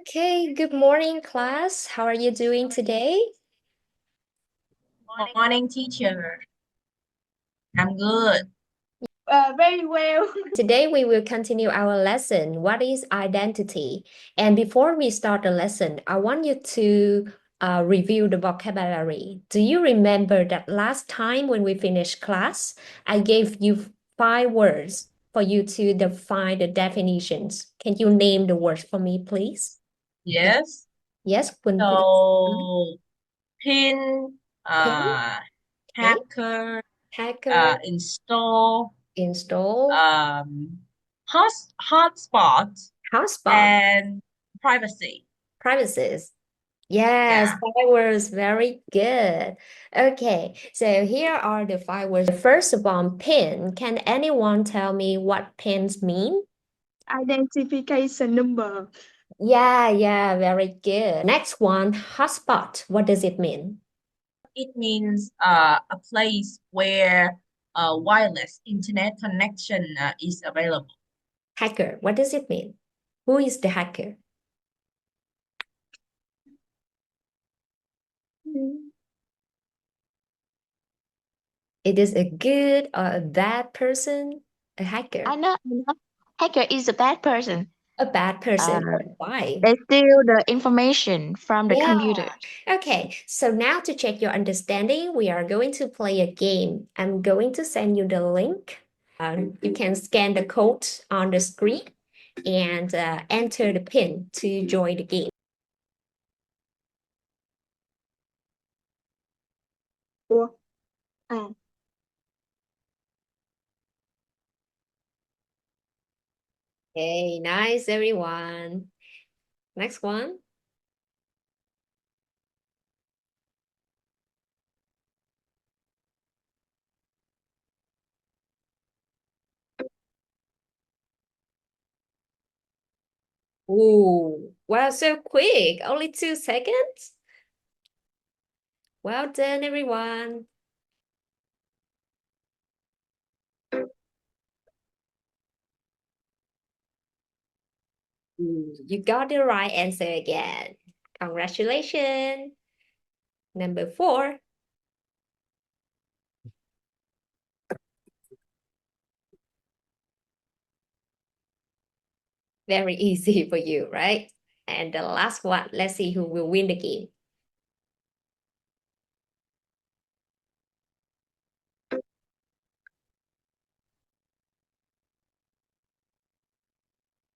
Okay, good morning, class. How are you doing today? Morning, teacher. I'm good. Very well. Today we will continue our lesson. What is identity? And before we start the lesson, I want you to review the vocabulary. Do you remember that last time when we finished class, I gave you 5 words for you to define the definitions? Can you name the words for me, please? Yes. Yes, Quỳnh, please. So, pin, Pin, okay. hacker, Hacker, install, install, um, hot, hotspot, hotspot, and privacy. privacies. Yes, Yeah. 5 words, very good. Okay, so here are the 5 words. First one, pin. Can anyone tell me what pins mean? Identification number. Yeah, very good. Next one, hotspot. What does it mean? It means a place where wireless internet connection is available. Hacker. What does it mean? Who is the hacker? It is a good or a bad person? A hacker. I know. Hacker is a bad person. A bad person. Uh, Why? they steal the information from the Yeah. computer. Okay, so now to check your understanding, we are going to play a game. I'm going to send you the link. You can scan the code on the screen and enter the PIN to join the game. Ủa? À, Okay, nice, everyone. Next one. Ooh, wow, so quick. Only 2 seconds. Well done, everyone. You got the right answer again. Congratulations. Number 4. Very easy for you, right? And the last one, let's see who will win the game.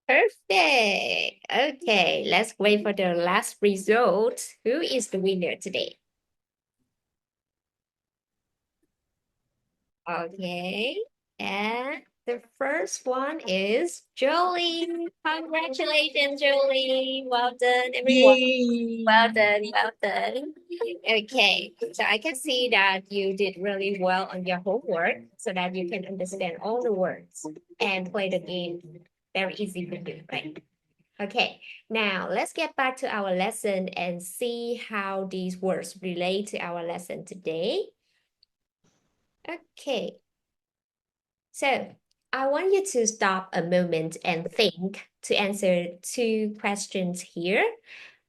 Perfect. Okay, let's wait for the last result. Who is the winner today? Okay, and the first one is Jolie. Congratulations, Jolie. Well done, everyone. Yay. Well done, well done. Okay, so I can see that you did really well on your homework so that you can understand all the words and play the game. Very easy for you, right? Okay, now let's get back to our lesson and see how these words relate to our lesson today. Okay, so I want you to stop a moment and think to answer 2 questions here.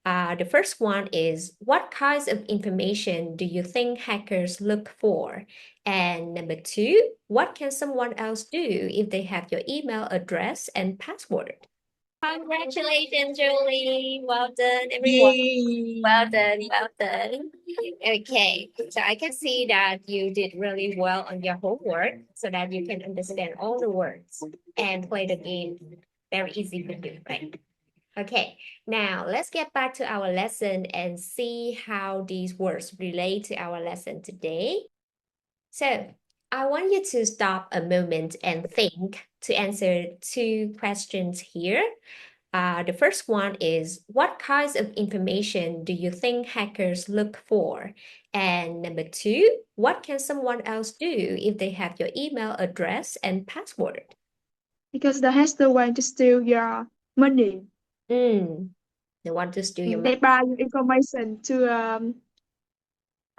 The first one is, what kinds of information do you think hackers look for? And number 2, what can someone else do if they have your email address and password? Congratulations, Julie. Well done, everyone. Yay. Well done, well done. Okay, so I can see that you did really well on your homework so that you can understand all the words and play the game. Very easy for you, right? Okay, now let's get back to our lesson and see how these words relate to our lesson today. So I want you to stop a moment and think to answer 2 questions here. The first one is, what kinds of information do you think hackers look for? And number 2, what can someone else do if they have your email address and password? because the hacker want to steal your money. They want to steal your They money. buy your information to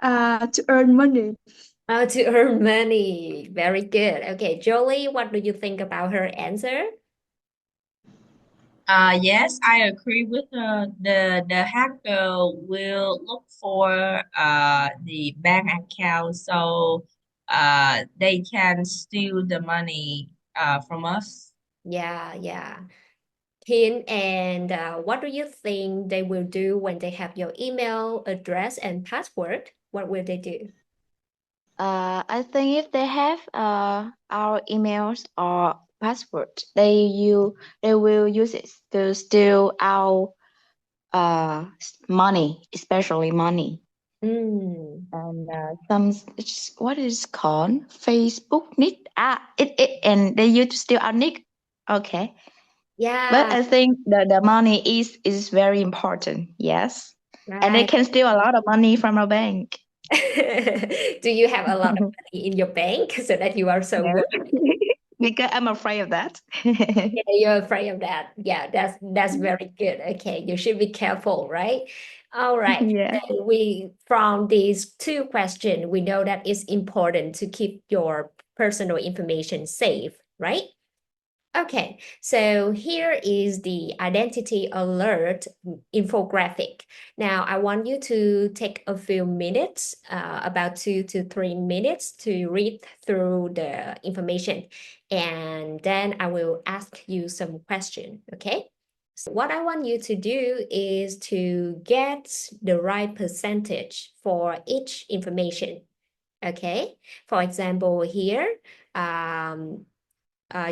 earn money. Oh, to earn money. Very good. Okay, Jolie, what do you think about her answer? Yes, I agree with her. The hacker will look for the bank account so they can steal the money from us. Yeah, yeah. Hin, and what do you think they will do when they have your email address and password? What will they do? I think if they have our emails or password, they will use it to steal our money, especially money. Mm, And what is called Facebook nick. And they used to steal our nick. Okay. But yeah, I think the money is very important. Yes. And they right. can steal a lot of money from our bank. Do you have a lot of money in your bank so that you are so No. worried? Because I'm afraid of that. Yeah, you're afraid of that. Yeah, that's very good. Okay, you should be careful, right? All right. Yeah. So we from these two questions, we know that it's important to keep your personal information safe, right? Okay, so here is the identity alert infographic. Now, I want you to take a few minutes, about 2 to 3 minutes, to read through the information, and then I will ask you some questions, okay? So what I want you to do is to get the right percentage for each information, okay? For example, here,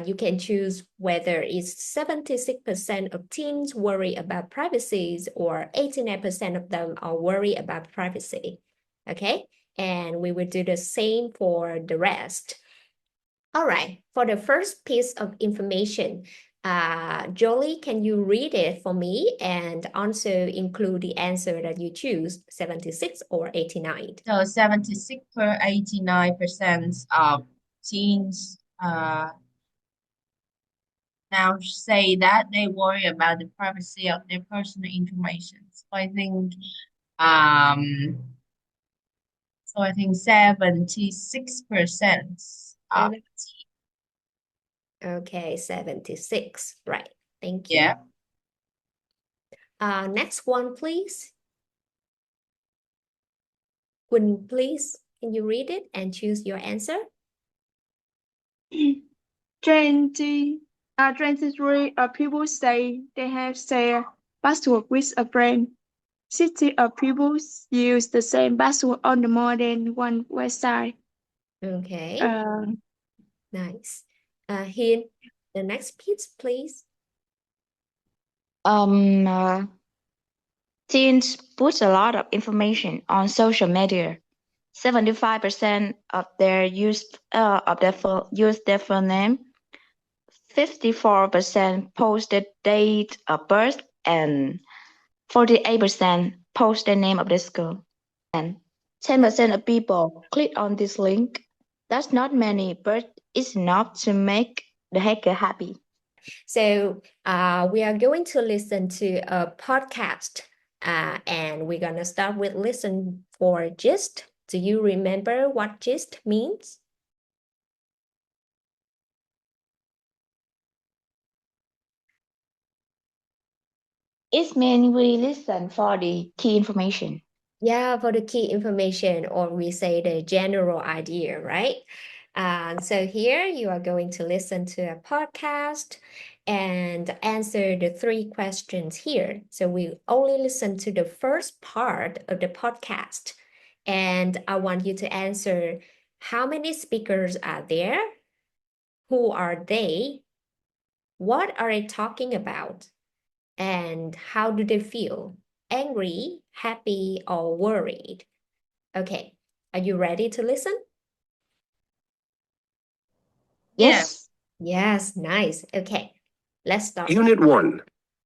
you can choose whether it's 76% of teens worry about privacy or 89% of them are worried about privacy. Okay, and we will do the same for the rest. All right, for the first piece of information, Jolie, can you read it for me and also include the answer that you choose, 76 or 89? So 76 per 89% of teens now say that they worry about the privacy of their personal information. Um so I think 76% of Okay, 76, right. Thank you. yeah. Next one, please. Quỳnh, please, can you read it and choose your answer? 23 people say they have shared password with a friend. 60 people use the same password on the more than one website. Okay, nice. Hiên, the next piece, please. Teens put a lot of information on social media. 75% of their use their full name. 54% post the date of birth, and 48% post the name of the school. And 10% of people click on this link. That's not many, but it's enough to make the hacker happy. So we are going to listen to a podcast, and we're gonna start with listen for gist. Do you remember what gist means? It means we listen for the key information. Yeah, for the key information, or we say the general idea, right? So here you are going to listen to a podcast and answer the 3 questions here. So we only listen to the first part of the podcast. And I want you to answer, how many speakers are there? Who are they? What are they talking about? And how do they feel? Angry, happy, or worried? Okay, are you ready to listen? Yes. Yes, nice. Okay, let's start. Unit 1,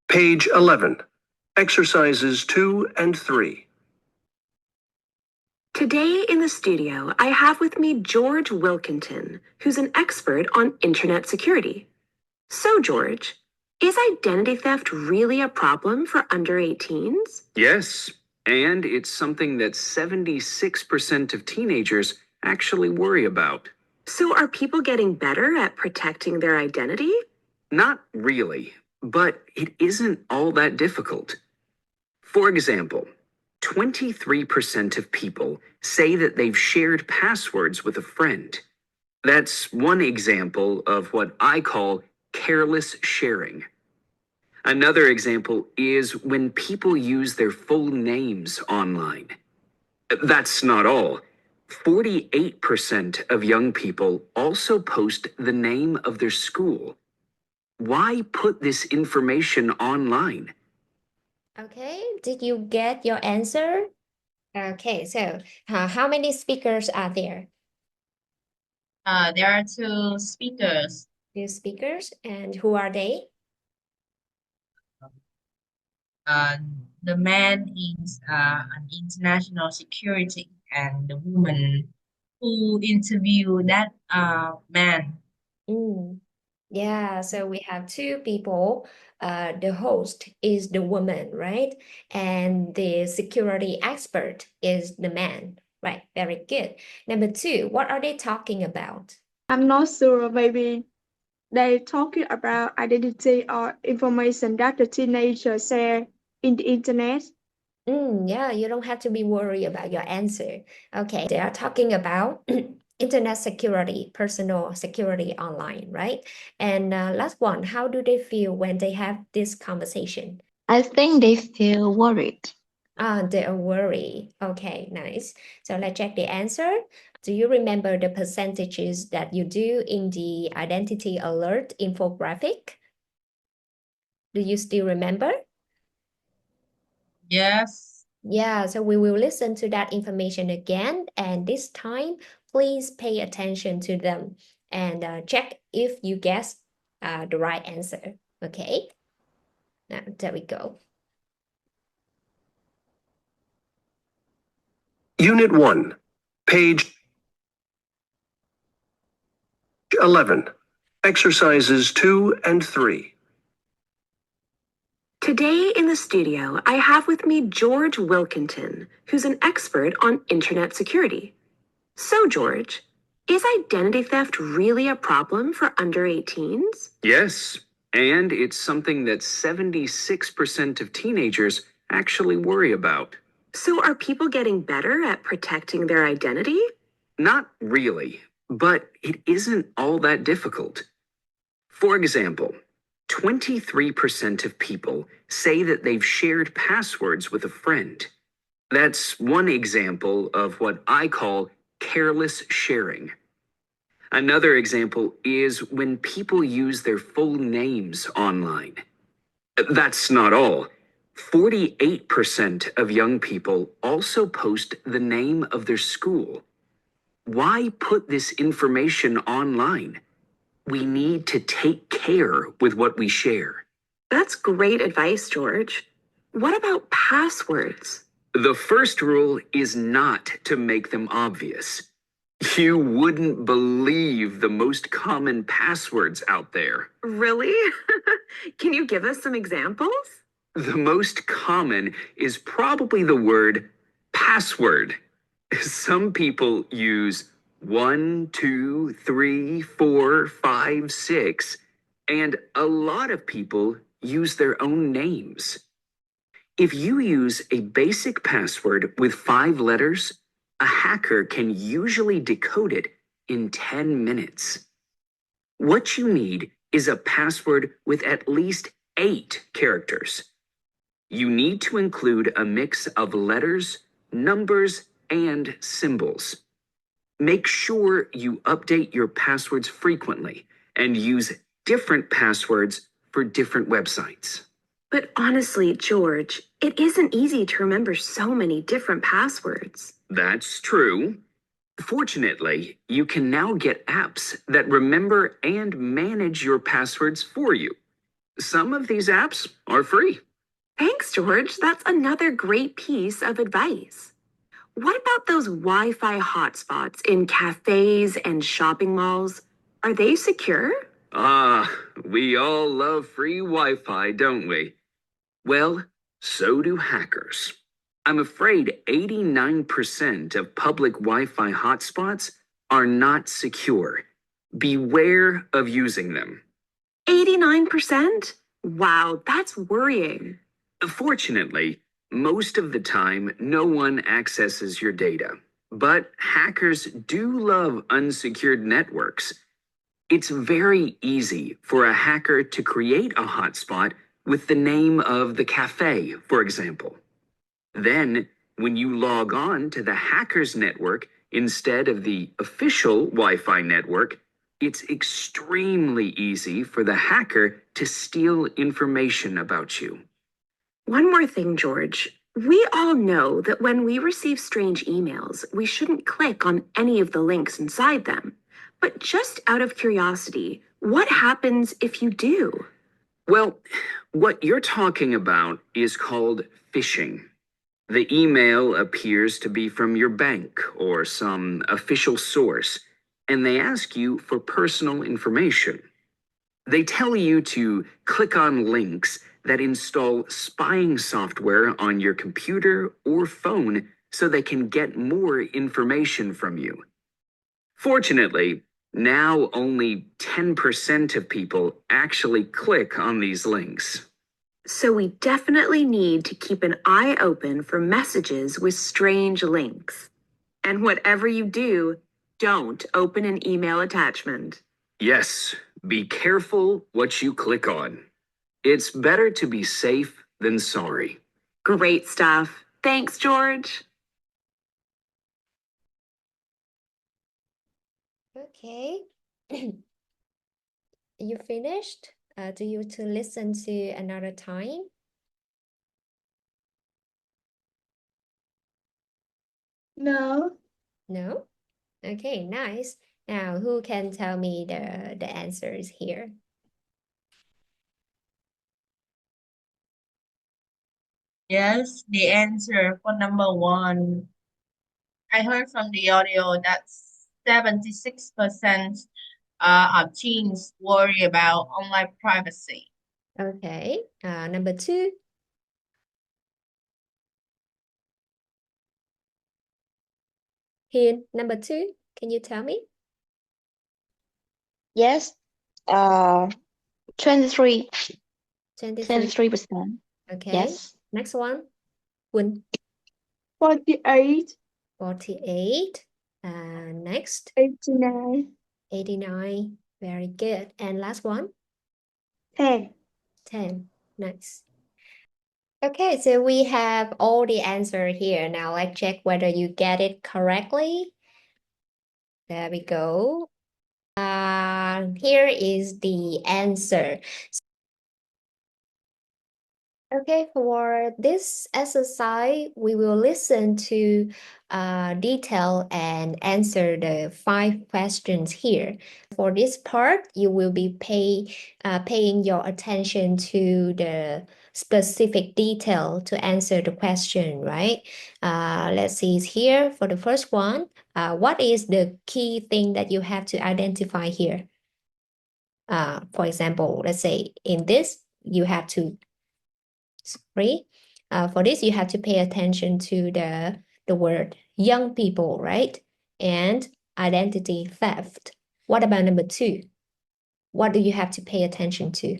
page 11, exercises 2 and 3. Today in the studio, I have with me George Wilkinson, who's an expert on internet security. So, George, is identity theft really a problem for under 18s? Yes, and it's something that 76% of teenagers actually worry about. So, are people getting better at protecting their identity? Not really, but it isn't all that difficult. For example, 23% of people say that they've shared passwords with a friend. That's one example of what I call careless sharing. Another example is when people use their full names online. That's not all. 48% of young people also post the name of their school. Why put this information online? Okay, did you get your answer? Okay, so how many speakers are there? There are two speakers. Two speakers, and who are they? The man is an international security, and the woman who interviewed that man. Mm. Yeah, so we have two people. The host is the woman, right? And the security expert is the man, right? Very good. Number two, what are they talking about? I'm not sure, maybe they're talking about identity or information that the teenagers share in the internet. Yeah, you don't have to be worried about your answer. Okay, they are talking about internet security, personal security online, right? And last one, how do they feel when they have this conversation? I think they feel worried. They are worried. Okay, nice. So let's check the answer. Do you remember the percentages that you do in the identity alert infographic? Do you still remember? Yes. Yeah, so we will listen to that information again, and this time, please pay attention to them and check if you guess the right answer. Okay, now there we go. Unit 1, page 11, exercises 2 and 3. Today in the studio, I have with me George Wilkinson, who's an expert on internet security. So, George, is identity theft really a problem for under 18s? Yes, and it's something that 76% of teenagers actually worry about. So, are people getting better at protecting their identity? Not really, but it isn't all that difficult. For example, 23% of people say that they've shared passwords with a friend. That's one example of what I call careless sharing. Another example is when people use their full names online. That's not all. 48% of young people also post the name of their school. Why put this information online? We need to take care with what we share. That's great advice, George. What about passwords? The first rule is not to make them obvious. You wouldn't believe the most common passwords out there. Really? Can you give us some examples? The most common is probably the word password. Some people use 1, 2, 3, 4, 5, 6, and a lot of people use their own names. If you use a basic password with 5 letters, a hacker can usually decode it in 10 minutes. What you need is a password with at least 8 characters. You need to include a mix of letters, numbers, and symbols. Make sure you update your passwords frequently and use different passwords for different websites. But honestly, George, it isn't easy to remember so many different passwords. That's true. Fortunately, you can now get apps that remember and manage your passwords for you. Some of these apps are free. Thanks, George. That's another great piece of advice. What about those Wi-Fi hotspots in cafes and shopping malls? Are they secure? We all love free Wi-Fi, don't we? Well, so do hackers. I'm afraid 89% of public Wi-Fi hotspots are not secure. Beware of using them. 89%? Wow, that's worrying. Fortunately, most of the time, no one accesses your data. But hackers do love unsecured networks. It's very easy for a hacker to create a hotspot with the name of the cafe, for example. Then, when you log on to the hacker's network instead of the official Wi Fi network, it's extremely easy for the hacker to steal information about you. One more thing, George. We all know that when we receive strange emails, we shouldn't click on any of the links inside them. But just out of curiosity, what happens if you do? Well, what you're talking about is called phishing. The email appears to be from your bank or some official source, and they ask you for personal information. They tell you to click on links that install spying software on your computer or phone so they can get more information from you. Fortunately, now only 10% of people actually click on these links. So we definitely need to keep an eye open for messages with strange links. And whatever you do, don't open an email attachment. Yes, be careful what you click on. It's better to be safe than sorry. Great stuff. Thanks, George. Okay. You finished? Do you to listen to another time? No. No? Okay, nice. Now, who can tell me the answers here? Yes, the answer for number one. I heard from the audio that 76% of teens worry about online privacy. Okay. Number two. Hiền, number two, can you tell me? Yes. 23. 23. 23%. Okay. Yes. Next one. Quỳnh, 48, 48. Next, 89, 89. Very good. And last one, 10. 10. Nice. Okay, so we have all the answer here. Now let's check whether you get it correctly. There we go. Here is the answer. Okay, for this exercise, we will listen to detail and answer the 5 questions here. For this part, you will be paying your attention to the specific detail to answer the question, right? Let's see here. For the first one, what is the key thing that you have to identify here? For example, let's say in this, you have to for this, you have to pay attention to the word young people, right? And identity theft. What about number 2? What do you have to pay attention to?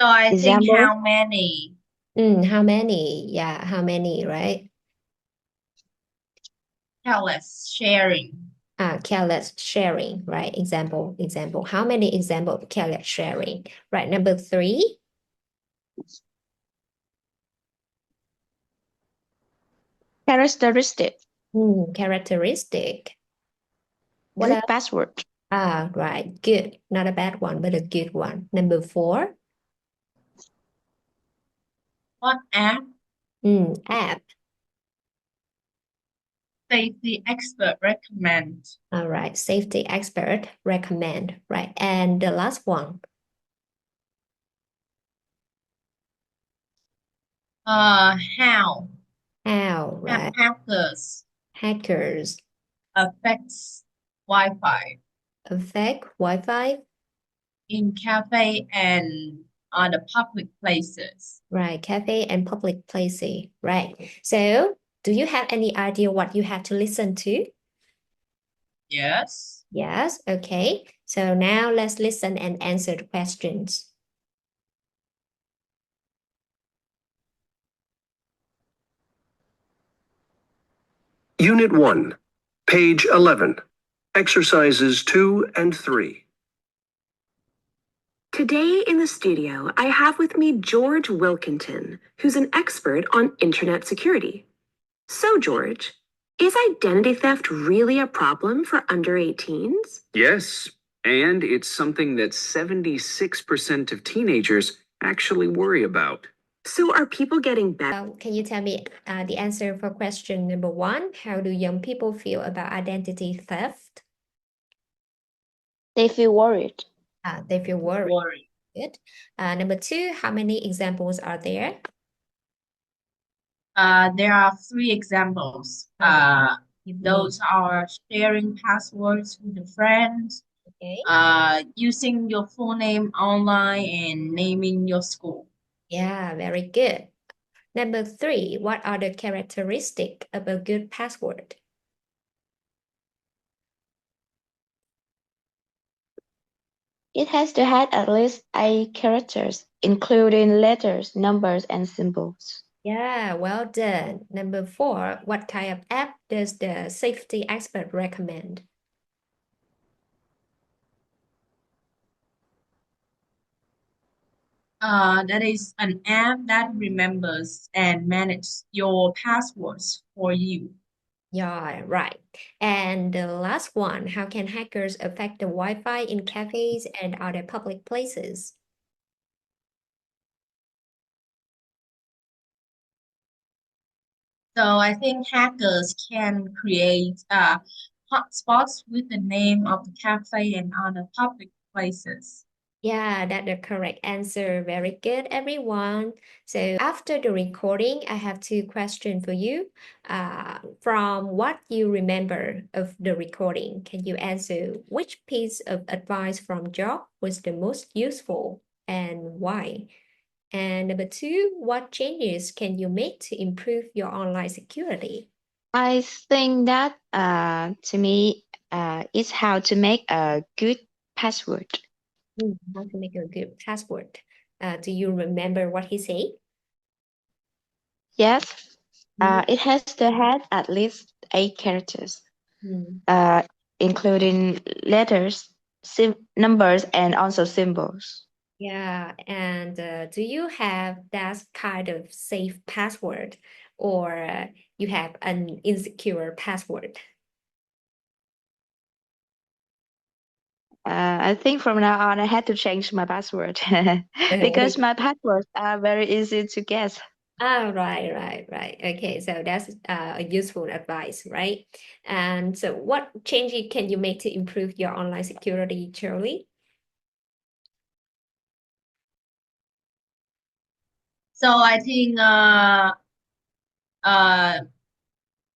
So I think Example. how many? How many? Yeah, how many, right? Careless sharing. Careless sharing, right? Example. How many example of careless sharing? Right, number 3. Characteristic. Characteristic. What Delete else? password. Right, good. Not a bad one, but a good one. Number 4. What app? App. Safety expert recommend. All right, safety expert recommend, right? And the last one, How right? hackers Hackers affects Wi-Fi affect Wi-Fi, in cafe and other public places. right? Cafe and public places, right? So, do you have any idea what you have to listen to? Yes. Yes, okay. So now let's listen and answer the questions. Unit 1, page 11, exercises 2 and 3. Today in the studio, I have with me George Wilkinson, who's an expert on internet security. So, George, is identity theft really a problem for under 18s? Yes, and it's something that 76% of teenagers actually worry about. So, are people getting better? Can you tell me the answer for question number 1? How do young people feel about identity theft? They feel worried. They feel worried. Worry. Good. Number 2, how many examples are there? There are 3 examples. Give me- Those are sharing passwords with a friend, Okay. using your full name online, and naming your school. Yeah, very good. Number 3, what are the characteristics of a good password? It has to have at least 8 characters, including letters, numbers, and symbols. Yeah, well done. Number 4, what kind of app does the safety expert recommend? That is an app that remembers and manages your passwords for you. Yeah, right. And the last one, how can hackers affect the Wi-Fi in cafes and other public places? So I think hackers can create hotspots with the name of the cafe and other public places. Yeah, that's the correct answer. Very good, everyone. So after the recording, I have 2 questions for you. From what you remember of the recording, can you answer which piece of advice from Job was the most useful and why? And number 2, what changes can you make to improve your online security? I think that to me is how to make a good password. How to make a good password. Do you remember what he said? Yes, Mhm. it has to have at least 8 characters, Mm. including letters, numbers, and also symbols. Yeah, and do you have that kind of safe password or you have an insecure password? I think from now on I had to change my password because my passwords are very easy to guess. Oh, right. Okay, so that's a useful advice, right? And so what changes can you make to improve your online security, Charlie? So uh,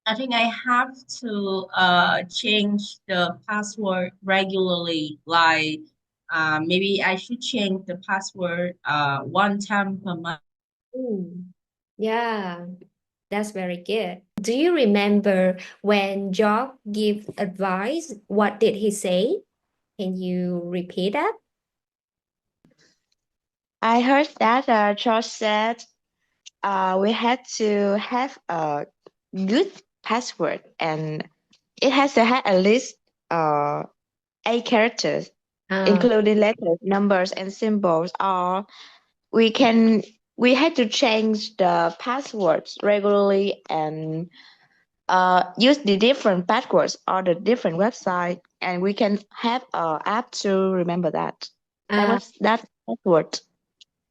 I think I have to change the password regularly. Like maybe I should change the password 1 time per month. Yeah, that's very good. Do you remember when Job gave advice? What did he say? Can you repeat that? I heard that George said we had to have a good password and it has to have at least 8 characters, Uh, including letters, numbers, and symbols. Or we can we had to change the passwords regularly and use the different passwords or the different website, and we can have an app to remember that. That uh, was that password.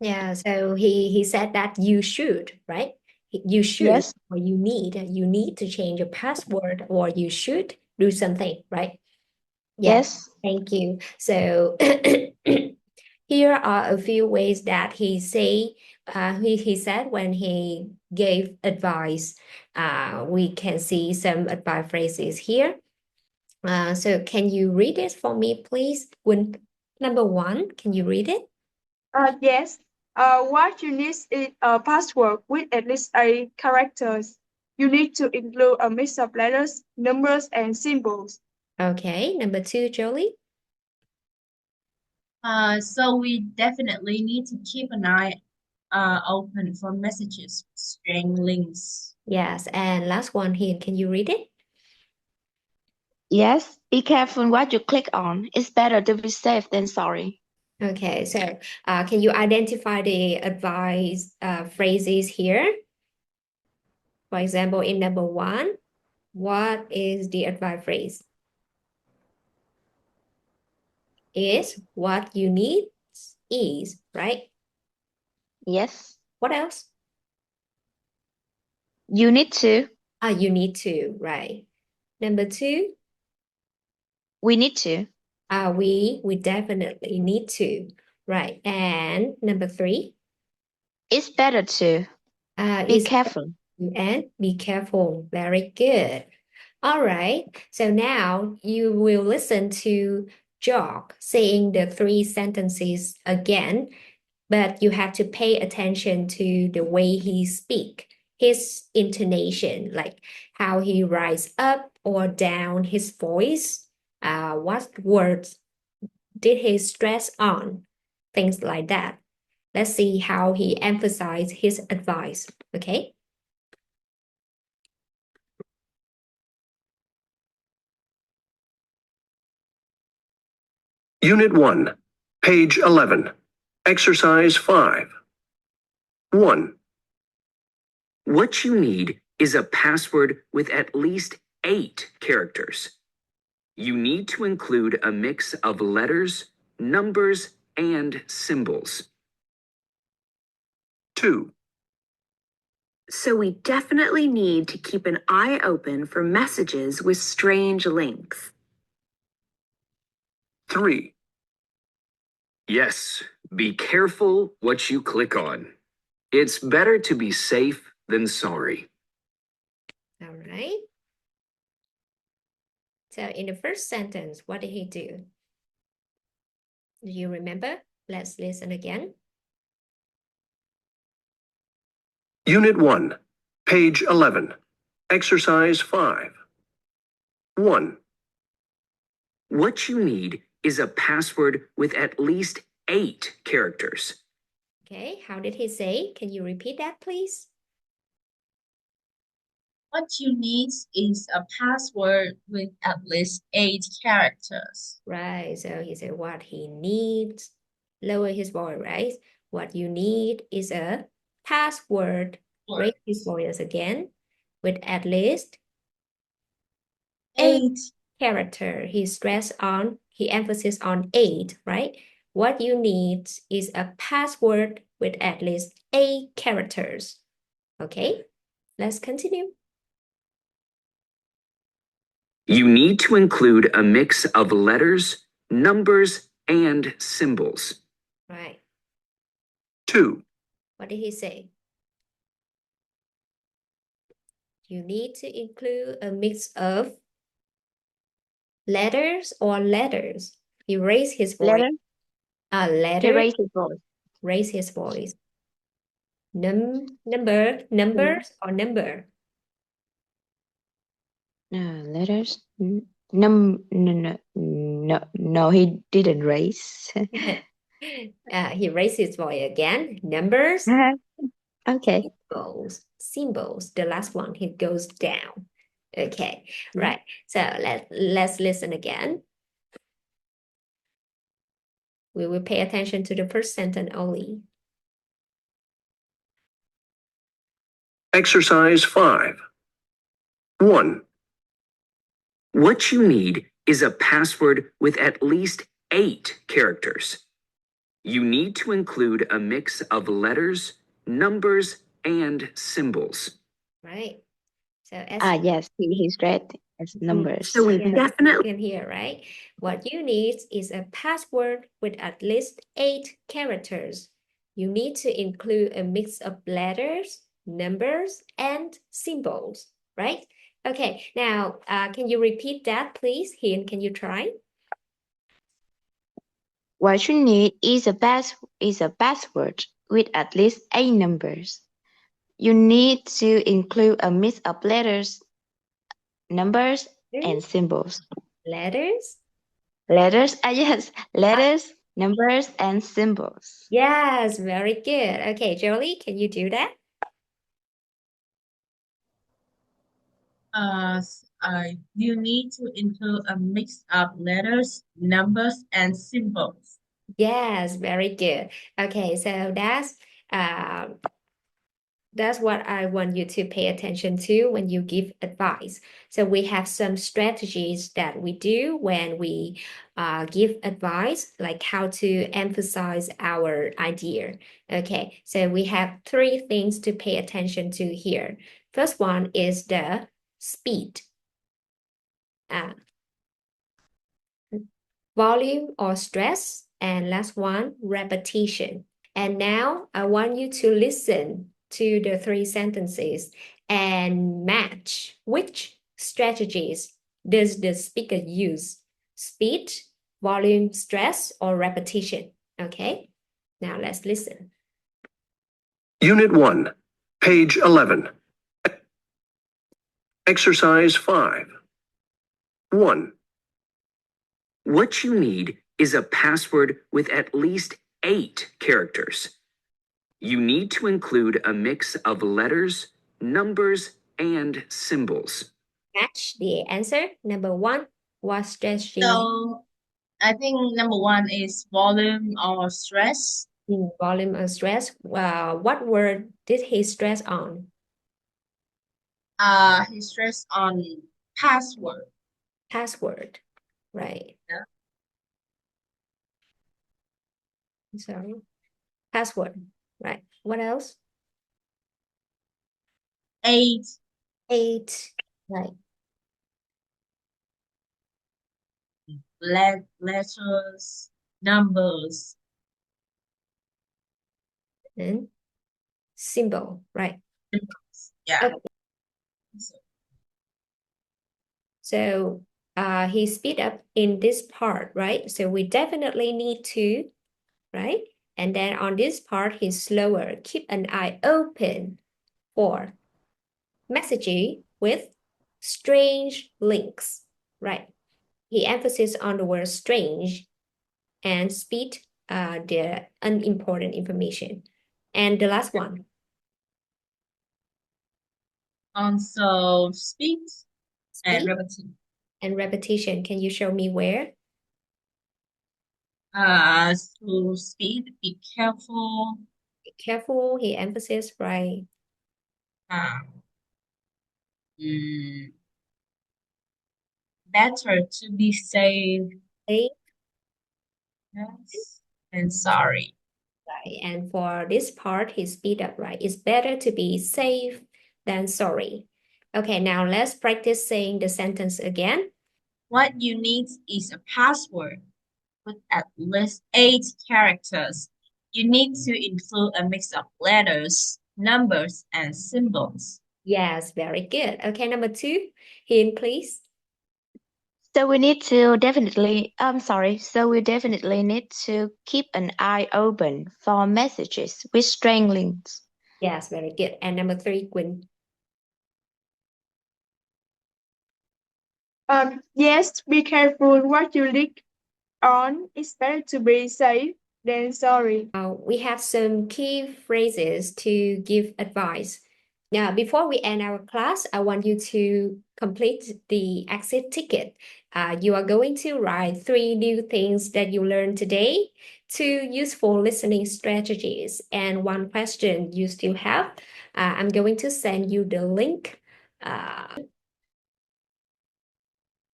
yeah, so he said that you should, right? You should Yes, or you need to change your password or you should do something, right? Yeah, yes. thank you. So here are a few ways that he said when he gave advice. We can see some advice phrases here. So can you read it for me, please? Number 1, can you read it? Yes. What you need is a password with at least 8 characters. You need to include a mix of letters, numbers, and symbols. Okay, number 2, Jolie. So we definitely need to keep an eye open for messages with strange links. Yes, and last one here, can you read it? Yes, be careful what you click on. It's better to be safe than sorry. Okay, so can you identify the advice phrases here? For example, in number 1, what is the advice phrase? Is what you need is, right? Yes, What else? you need to. You need to, right? Number 2, We need to. we definitely need to, right? And number 3, It's better to. Be is careful. and be careful. Very good. All right. So now you will listen to Jock saying the 3 sentences again, but you have to pay attention to the way he speak, his intonation, like how he rise up or down his voice, what words did he stress on, things like that. Let's see how he emphasized his advice, okay? Unit 1, page 11, exercise 5. 1. What you need is a password with at least 8 characters. You need to include a mix of letters, numbers, and symbols. 2. So we definitely need to keep an eye open for messages with strange links. 3. Yes, be careful what you click on. It's better to be safe than sorry. All right. So in the first sentence, what did he do? Do you remember? Let's listen again. Unit 1, page 11, exercise 5. 1. What you need is a password with at least 8 characters. Okay, how did he say? Can you repeat that, please? What you need is a password with at least 8 characters. Right, so he said what he needs, lower his voice, right? What you need is a password, raise his voice again, with at least 8 character. He emphasis on 8, right? What you need is a password with at least 8 characters. Okay, let's continue. You need to include a mix of letters, numbers, and symbols. Right, 2. what did he say? You need to include a mix of letters or letters. He raised his voice. Letter. He Letter, raised his voice. raise his voice. Numbers or number. Letters. No, he didn't raise. He raised his voice again. Numbers, Okay. symbols. The last one, he goes down. Okay, right. So let's listen again. We will pay attention to the first sentence only. Exercise 5. 1. What you need is a password with at least 8 characters. You need to include a mix of letters, numbers, and symbols. Right. So as Yes, he's read as numbers. So we you definitely can hear, right? What you need is a password with at least 8 characters. You need to include a mix of letters, numbers, and symbols, right? Okay, now can you repeat that, please? Hien, can you try? What you need is a password with at least 8 numbers. You need to include a mix of letters, numbers, and symbols. Letters? Letters, yes, letters, numbers, and symbols. Yes, very good. Okay, Jolie, can you do that? You need to include a mix of letters, numbers, and symbols. Yes, very good. Okay, so that's what I want you to pay attention to when you give advice. So we have some strategies that we do when we give advice, like how to emphasize our idea. Okay, so we have 3 things to pay attention to here. First one is the speed. Volume or stress, and last one, repetition. And now I want you to listen to the 3 sentences and match which strategies does the speaker use: speed, volume, stress, or repetition. Okay, now let's listen. Unit 1, page 11. Exercise 5. 1. What you need is a password with at least 8 characters. You need to include a mix of letters, numbers, and symbols. Match the answer. Number 1, what strategy? So I think number 1 is volume or stress. Volume or stress. What word did he stress on? He stressed on password. Password, right? Yeah. Sorry. Password, right? What else? 8, 8, right? letters, numbers. And symbol, right? Yeah. Okay. So he speed up in this part, right? So we definitely need to, right? And then on this part, he's slower. Keep an eye open for messaging with strange links, right? He emphasizes on the word strange and speed the unimportant information. And the last one. Also speed and Speed repetition. and repetition. Can you show me where? To speed, be careful. Be careful, he emphasizes, right? Mm, better to be safe. Safe, Yes. And sorry. right? And for this part, he speed up, right? It's better to be safe than sorry. Okay, now let's practice saying the sentence again. What you need is a password with at least 8 characters. You need to include a mix of letters, numbers, and symbols. Yes, very good. Okay, number 2, hint, please. So we definitely need to keep an eye open for messages with strange links. Yes, very good. And number 3, Quinn. Yes, be careful what you click on. It's better to be safe than sorry. We have some key phrases to give advice. Now, before we end our class, I want you to complete the exit ticket. You are going to write 3 new things that you learned today, 2 useful listening strategies, and 1 question you still have. I'm going to send you the link.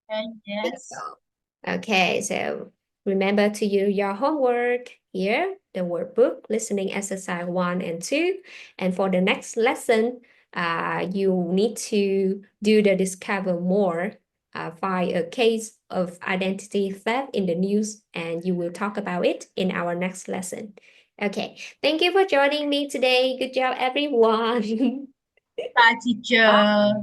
And yes. Okay, so remember to use your homework here, the workbook, listening exercise 1 and 2. And for the next lesson, you need to do the discover more, find a case of identity theft in the news, and you will talk about it in our next lesson. Okay, thank you for joining me today. Good job, everyone. Bye, teacher.